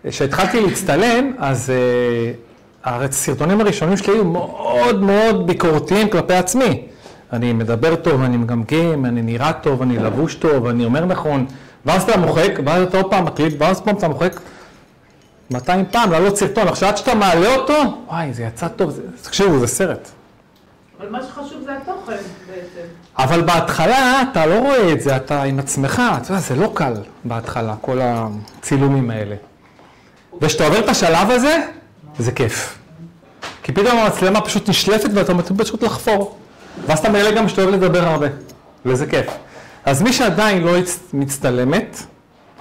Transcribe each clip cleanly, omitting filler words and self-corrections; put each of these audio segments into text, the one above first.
כשהתחלתי להצטלם, אז הסרטונים הראשונים שלי היו מאוד מאוד ביקורתיים כלפי עצמי. אני מדבר טוב, אני מגמגם, אני נראה טוב, אני לבוש טוב, אני אומר נכון. ואז אתה מוחק, ואז אתה עוד פעם מקליט, ואז פעם אתה מוחק 200 פעם, לעלות סרטון. עכשיו עד שאתה מעלה אותו, וואי, זה יצא טוב, תקשיבו, זה סרט. אבל מה שחשוב זה התוכן בעצם. אבל בהתחלה אתה לא רואה את זה, אתה עם עצמך, אתה יודע, זה לא קל בהתחלה, כל הצילומים האלה. וכשאתה עובר את השלב הזה, זה כיף. כי פתאום המצלמה פשוט נשלפת ואתה מתחיל פשוט לחפור. ואז אתה מגלה גם שאתה אוהב לדבר הרבה, וזה כיף. אז מי שעדיין לא מצטלמת,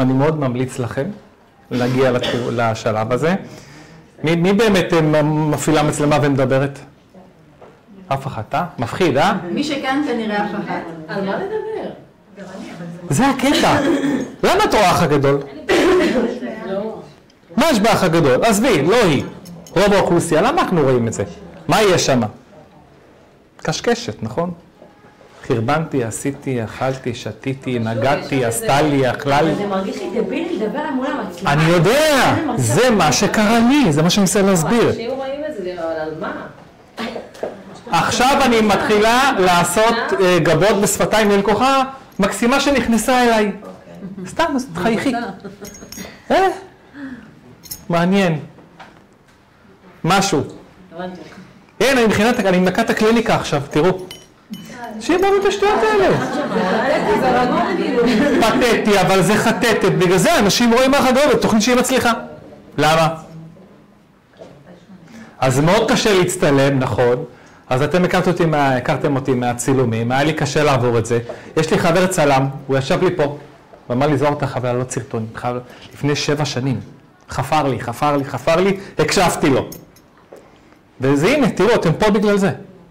אני מאוד ממליץ לכם להגיע לשלב הזה. מי באמת מפעילה מצלמה ומדברת? אף אחת, אה? מפחיד, אה? מי שכאן כנראה אף אחת. על מה לדבר? זה הקטע. למה את רואה אח הגדול? מה יש באח הגדול? עזבי, לא היא. רוב האוכלוסייה, למה אנחנו רואים את זה? מה יש שם? קשקשת, נכון? חרבנתי, עשיתי, אכלתי, שתיתי, נגעתי, עשתה לי, אכלה לי. זה מרגיש לי דבילי לדבר מול המצלמה. אני יודע, זה מה שקרה לי, זה מה שאני מנסה להסביר. אנשים רואים את זה, אבל על מה? עכשיו אני מתחילה לעשות גבות בשפתיים ללקוחה מקסימה שנכנסה אליי. סתם, אז תחייכי. מעניין. משהו. אין, אני מנקה את הקליניקה עכשיו, תראו. שיהיה בואו את השטויות האלה. פתטי, אבל זה חטטת. בגלל זה אנשים רואים מה חגובת, תוכנית שהיא מצליחה. למה? אז זה מאוד קשה להצטלם, נכון. אז אתם הכרתם אותי מהצילומים, היה לי קשה לעבור את זה. יש לי חבר צלם, הוא ישב לי פה, ואמר לי, זוהר אתה חבר, לא סרטון, לפני 7 שנים. חפר לי, הקשבתי לו. וזה הנה, תראו, אתם פה בגלל זה.